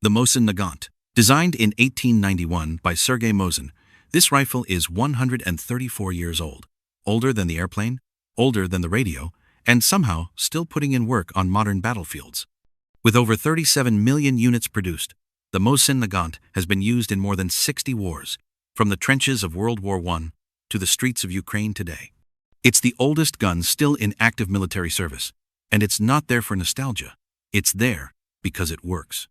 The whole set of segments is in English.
The Mosin-Nagant. Designed in 1891 by Sergei Mosin, this rifle is 134 years old. Older than the airplane, older than the radio, and somehow still putting in work on modern battlefields. With over 37 million units produced, the Mosin-Nagant has been used in more than 60 wars, from the trenches of World War I to the streets of Ukraine today. It's the oldest gun still in active military service, and it's not there for nostalgia. It's there because it works.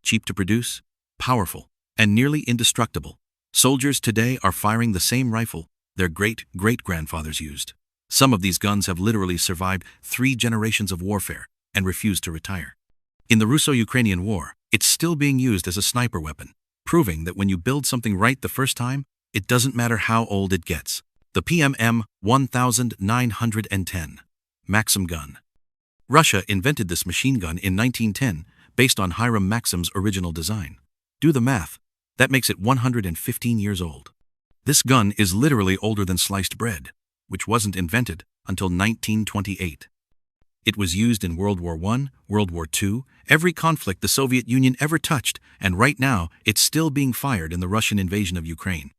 Cheap to produce, powerful, and nearly indestructible, soldiers today are firing the same rifle their great-great-grandfathers used. Some of these guns have literally survived 3 generations of warfare and refused to retire. In the Russo-Ukrainian War, it's still being used as a sniper weapon, proving that when you build something right the first time, it doesn't matter how old it gets. The PMM 1910 Maxim gun. Russia invented this machine gun in 1910 based on Hiram Maxim's original design. Do the math. That makes it 115 years old. This gun is literally older than sliced bread, which wasn't invented until 1928. It was used in World War I, World War II, every conflict the Soviet Union ever touched, and right now it's still being fired in the Russian invasion of Ukraine.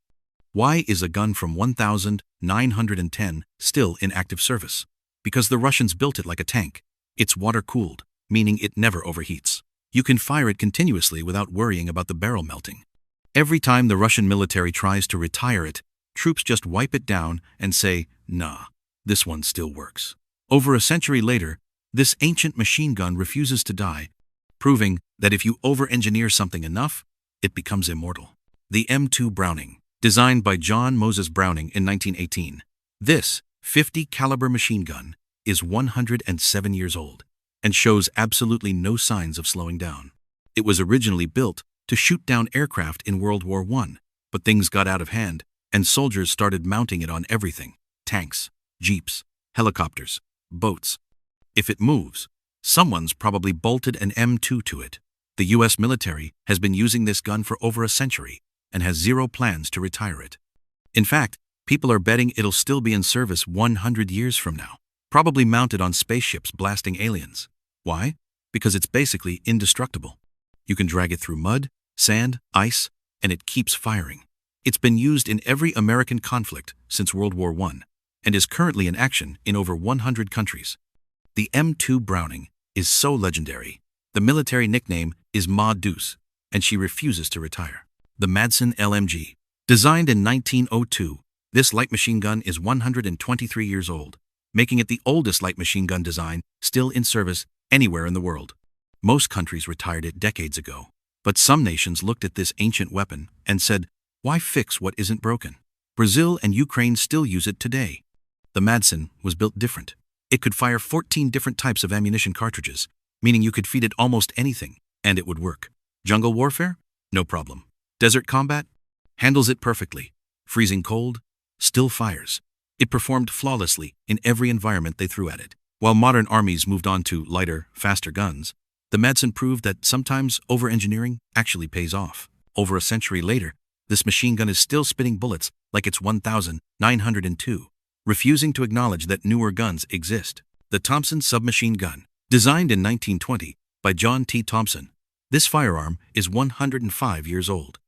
Why is a gun from 1910 still in active service? Because the Russians built it like a tank. It's water-cooled, meaning it never overheats. You can fire it continuously without worrying about the barrel melting. Every time the Russian military tries to retire it, troops just wipe it down and say, "Nah, this one still works." Over a century later, this ancient machine gun refuses to die, proving that if you over-engineer something enough, it becomes immortal. The M2 Browning. Designed by John Moses Browning in 1918, this 50 caliber machine gun is 107 years old and shows absolutely no signs of slowing down. It was originally built to shoot down aircraft in World War I, but things got out of hand and soldiers started mounting it on everything: tanks, jeeps, helicopters, boats. If it moves, someone's probably bolted an M2 to it. The US military has been using this gun for over a century and has zero plans to retire it. In fact, people are betting it'll still be in service 100 years from now, probably mounted on spaceships blasting aliens. Why? Because it's basically indestructible. You can drag it through mud, sand, ice, and it keeps firing. It's been used in every American conflict since World War I and is currently in action in over 100 countries. The M2 Browning is so legendary. The military nickname is Ma Deuce, and she refuses to retire. The Madsen LMG. Designed in 1902, this light machine gun is 123 years old, making it the oldest light machine gun design still in service anywhere in the world. Most countries retired it decades ago, but some nations looked at this ancient weapon and said, "Why fix what isn't broken?" Brazil and Ukraine still use it today. The Madsen was built different. It could fire 14 different types of ammunition cartridges, meaning you could feed it almost anything, and it would work. Jungle warfare? No problem. Desert combat? Handles it perfectly. Freezing cold? Still fires. It performed flawlessly in every environment they threw at it. While modern armies moved on to lighter, faster guns, the Madsen proved that sometimes over-engineering actually pays off. Over a century later, this machine gun is still spitting bullets like it's 1902, refusing to acknowledge that newer guns exist. The Thompson Submachine Gun. Designed in 1920 by John T. Thompson, this firearm is 105 years old.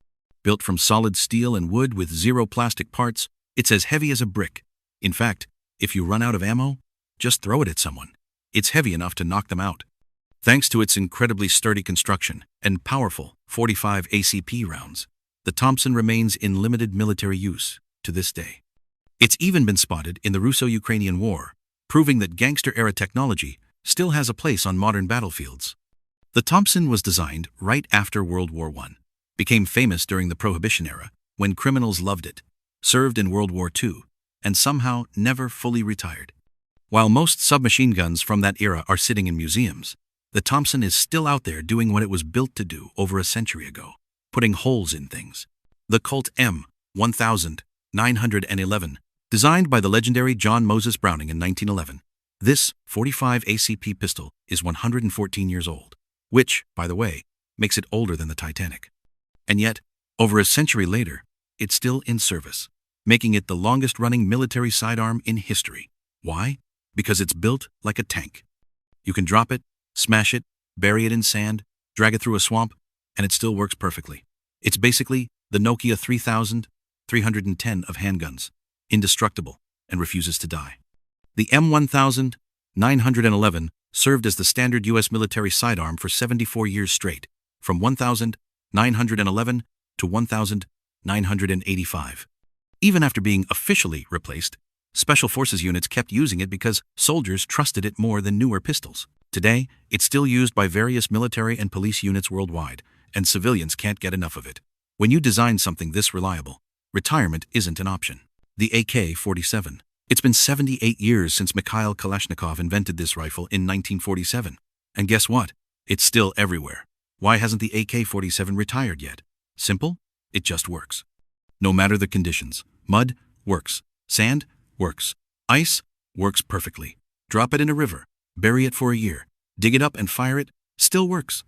Built from solid steel and wood with zero plastic parts, it's as heavy as a brick. In fact, if you run out of ammo, just throw it at someone. It's heavy enough to knock them out. Thanks to its incredibly sturdy construction and powerful 45 ACP rounds, the Thompson remains in limited military use to this day. It's even been spotted in the Russo-Ukrainian War, proving that Gangster-era technology still has a place on modern battlefields. The Thompson was designed right after World War I, became famous during the Prohibition era when criminals loved it, served in World War II, and somehow never fully retired. While most submachine guns from that era are sitting in museums, the Thompson is still out there doing what it was built to do over a century ago, putting holes in things. The Colt M1911, designed by the legendary John Moses Browning in 1911. This 45 ACP pistol is 114 years old, which, by the way, makes it older than the Titanic. And yet, over a century later, it's still in service, making it the longest-running military sidearm in history. Why? Because it's built like a tank. You can drop it, smash it, bury it in sand, drag it through a swamp, and it still works perfectly. It's basically the Nokia 3310 of handguns, indestructible, and refuses to die. The M1911 served as the standard U.S. military sidearm for 74 years straight, from 1911 to 1985. Even after being officially replaced, Special Forces units kept using it because soldiers trusted it more than newer pistols. Today, it's still used by various military and police units worldwide, and civilians can't get enough of it. When you design something this reliable, retirement isn't an option. The AK-47. It's been 78 years since Mikhail Kalashnikov invented this rifle in 1947. And guess what? It's still everywhere. Why hasn't the AK-47 retired yet? Simple, it just works. No matter the conditions. Mud, works. Sand, works. Ice, works perfectly. Drop it in a river, bury it for a year, dig it up and fire it, still works.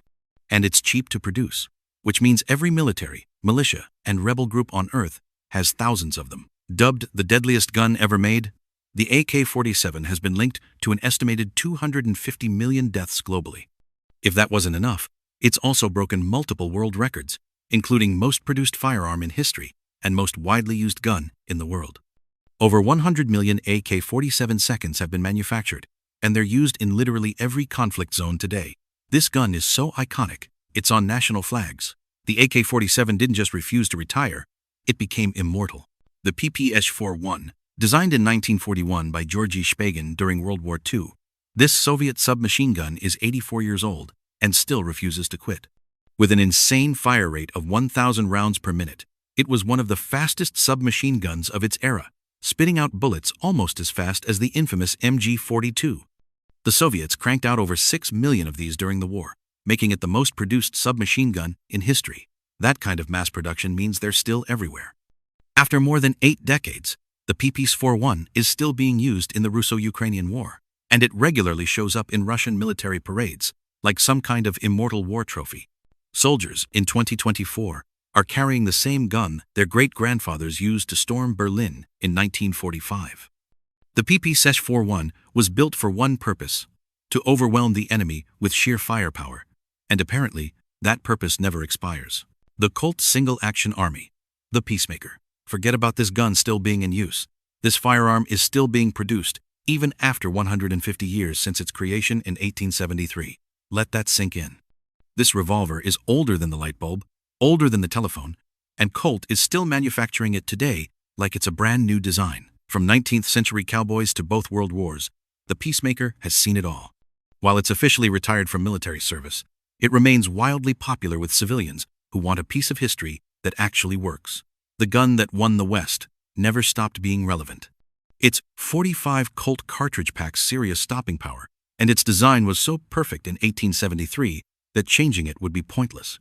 And it's cheap to produce, which means every military, militia, and rebel group on Earth has thousands of them. Dubbed the deadliest gun ever made, the AK-47 has been linked to an estimated 250 million deaths globally. If that wasn't enough, it's also broken multiple world records, including most produced firearm in history and most widely used gun in the world. Over 100 million AK-47 seconds have been manufactured, and they're used in literally every conflict zone today. This gun is so iconic, it's on national flags. The AK-47 didn't just refuse to retire, it became immortal. The PPS-41, designed in 1941 by Georgy Shpagin during World War II, this Soviet submachine gun is 84 years old and still refuses to quit. With an insane fire rate of 1,000 rounds per minute, it was one of the fastest submachine guns of its era, spitting out bullets almost as fast as the infamous MG-42. The Soviets cranked out over 6 million of these during the war, making it the most produced submachine gun in history. That kind of mass production means they're still everywhere. After more than 8 decades, the PPS-41 is still being used in the Russo-Ukrainian War, and it regularly shows up in Russian military parades, like some kind of Immortal war trophy. Soldiers, in 2024, are carrying the same gun their great-grandfathers used to storm Berlin in 1945. The PPS-41 was built for one purpose: to overwhelm the enemy with sheer firepower, and apparently, that purpose never expires. The Colt single-action army, the Peacemaker. Forget about this gun still being in use. This firearm is still being produced, even after 150 years since its creation in 1873. Let that sink in. This revolver is older than the light bulb, older than the telephone, and Colt is still manufacturing it today like it's a brand new design. From 19th century cowboys to both world wars, the Peacemaker has seen it all. While it's officially retired from military service, it remains wildly popular with civilians who want a piece of history that actually works. The gun that won the West never stopped being relevant. Its 45 Colt cartridge pack's serious stopping power, and its design was so perfect in 1873 that changing it would be pointless.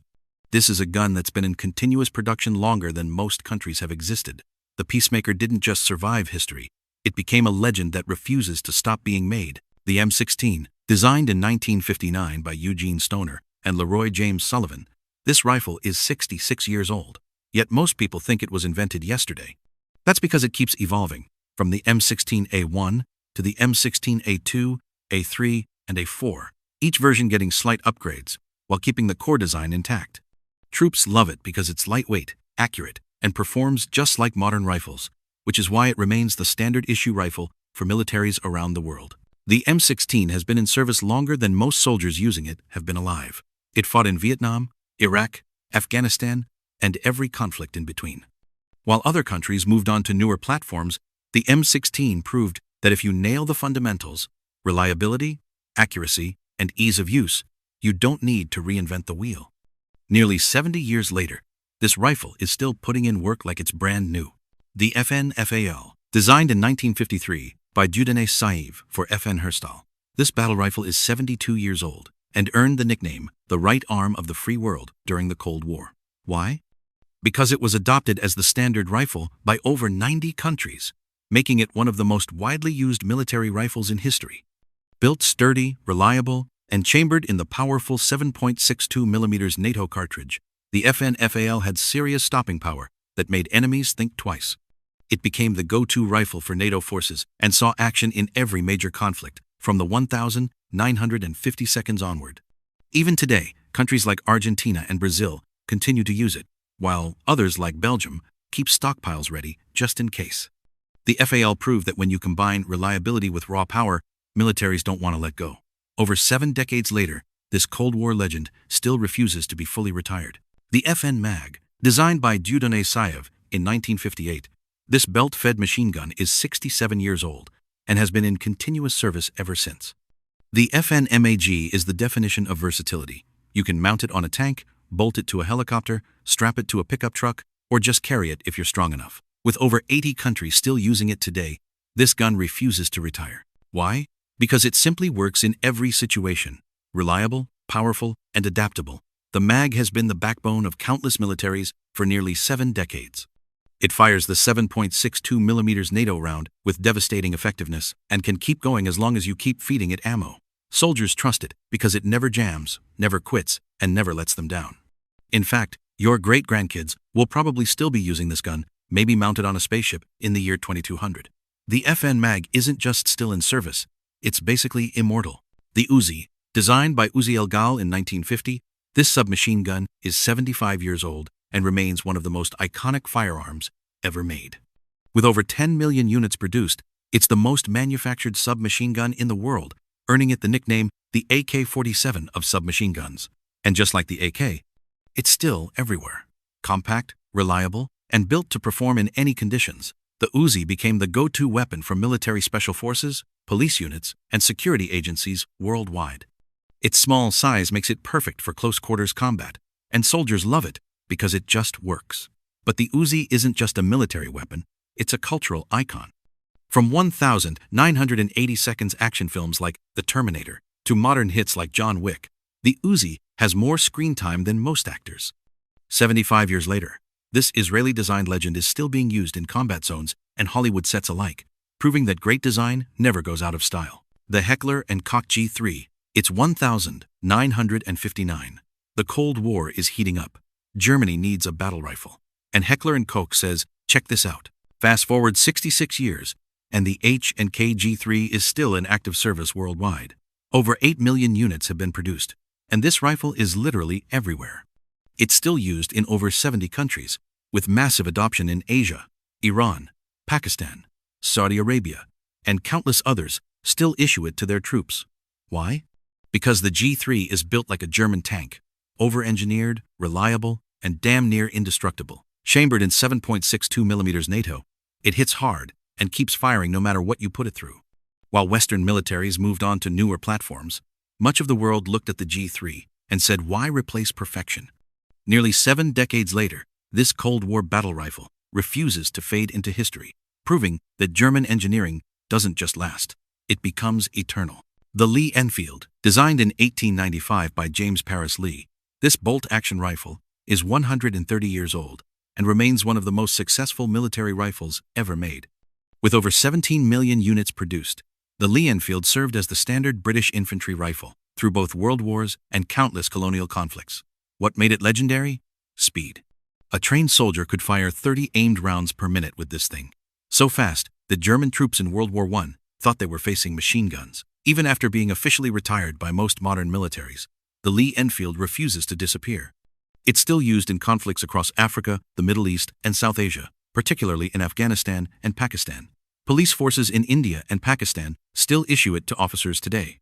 This is a gun that's been in continuous production longer than most countries have existed. The Peacemaker didn't just survive history, it became a legend that refuses to stop being made. The M16, designed in 1959 by Eugene Stoner and Leroy James Sullivan, this rifle is 66 years old, yet most people think it was invented yesterday. That's because it keeps evolving, from the M16A1 to the M16A2, A3, and A4, each version getting slight upgrades, while keeping the core design intact. Troops love it because it's lightweight, accurate, and performs just like modern rifles, which is why it remains the standard issue rifle for militaries around the world. The M16 has been in service longer than most soldiers using it have been alive. It fought in Vietnam, Iraq, Afghanistan, and every conflict in between. While other countries moved on to newer platforms, the M16 proved that if you nail the fundamentals, reliability, accuracy, and ease of use, you don't need to reinvent the wheel. Nearly 70 years later, this rifle is still putting in work like it's brand new. The FN-FAL, designed in 1953 by Dieudonné Saïve for FN Herstal. This battle rifle is 72 years old and earned the nickname the right arm of the free world during the Cold War. Why? Because it was adopted as the standard rifle by over 90 countries, making it one of the most widely used military rifles in history. Built sturdy, reliable, and chambered in the powerful 7.62mm NATO cartridge, the FN-FAL had serious stopping power that made enemies think twice. It became the go-to rifle for NATO forces and saw action in every major conflict, from the 1,950 seconds onward. Even today, countries like Argentina and Brazil continue to use it, while others like Belgium keep stockpiles ready just in case. The FAL proved that when you combine reliability with raw power, militaries don't want to let go. Over 7 decades later, this Cold War legend still refuses to be fully retired. The FN Mag, designed by Dieudonné Saïev in 1958, this belt-fed machine gun is 67 years old and has been in continuous service ever since. The FN MAG is the definition of versatility. You can mount it on a tank, bolt it to a helicopter, strap it to a pickup truck, or just carry it if you're strong enough. With over 80 countries still using it today, this gun refuses to retire. Why? Because it simply works in every situation. Reliable, powerful, and adaptable, the MAG has been the backbone of countless militaries for nearly 7 decades. It fires the 7.62mm NATO round with devastating effectiveness and can keep going as long as you keep feeding it ammo. Soldiers trust it because it never jams, never quits, and never lets them down. In fact, your great-grandkids will probably still be using this gun, maybe mounted on a spaceship, in the year 2200. The FN Mag isn't just still in service, it's basically immortal. The Uzi, designed by Uzi El Gal in 1950, this submachine gun is 75 years old and remains one of the most iconic firearms ever made. With over 10 million units produced, it's the most manufactured submachine gun in the world, earning it the nickname the AK-47 of submachine guns. And just like the AK, it's still everywhere. Compact, reliable, and built to perform in any conditions, the Uzi became the go-to weapon for military special forces, police units, and security agencies worldwide. Its small size makes it perfect for close-quarters combat, and soldiers love it because it just works. But the Uzi isn't just a military weapon, it's a cultural icon. From 1,980 action films like The Terminator to modern hits like John Wick, the Uzi has more screen time than most actors. 75 years later, this Israeli-designed legend is still being used in combat zones and Hollywood sets alike, proving that great design never goes out of style. The Heckler and Koch G3, it's 1,959. The Cold War is heating up. Germany needs a battle rifle. And Heckler and Koch says, check this out. Fast forward 66 years, and the H&K G3 is still in active service worldwide. Over 8 million units have been produced, and this rifle is literally everywhere. It's still used in over 70 countries, with massive adoption in Asia, Iran, Pakistan, Saudi Arabia, and countless others still issue it to their troops. Why? Because the G3 is built like a German tank, over-engineered, reliable, and damn near indestructible. Chambered in 7.62mm NATO, it hits hard and keeps firing no matter what you put it through. While Western militaries moved on to newer platforms, much of the world looked at the G3 and said, why replace perfection? Nearly 7 decades later, this Cold War battle rifle refuses to fade into history, proving that German engineering doesn't just last, it becomes eternal. The Lee-Enfield, designed in 1895 by James Paris Lee, this bolt-action rifle is 130 years old and remains one of the most successful military rifles ever made. With over 17 million units produced, the Lee-Enfield served as the standard British infantry rifle through both world wars and countless colonial conflicts. What made it legendary? Speed. A trained soldier could fire 30 aimed rounds per minute with this thing. So fast that German troops in World War I thought they were facing machine guns. Even after being officially retired by most modern militaries, the Lee-Enfield refuses to disappear. It's still used in conflicts across Africa, the Middle East, and South Asia, particularly in Afghanistan and Pakistan. Police forces in India and Pakistan still issue it to officers today.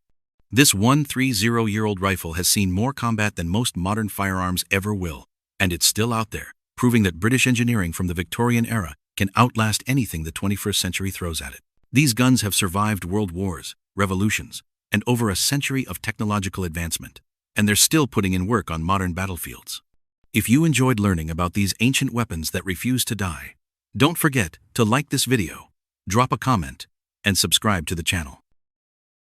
This 130-year-old rifle has seen more combat than most modern firearms ever will, and it's still out there, proving that British engineering from the Victorian era can outlast anything the 21st century throws at it. These guns have survived world wars, revolutions, and over a century of technological advancement, and they're still putting in work on modern battlefields. If you enjoyed learning about these ancient weapons that refuse to die, don't forget to like this video, drop a comment, and subscribe to the channel.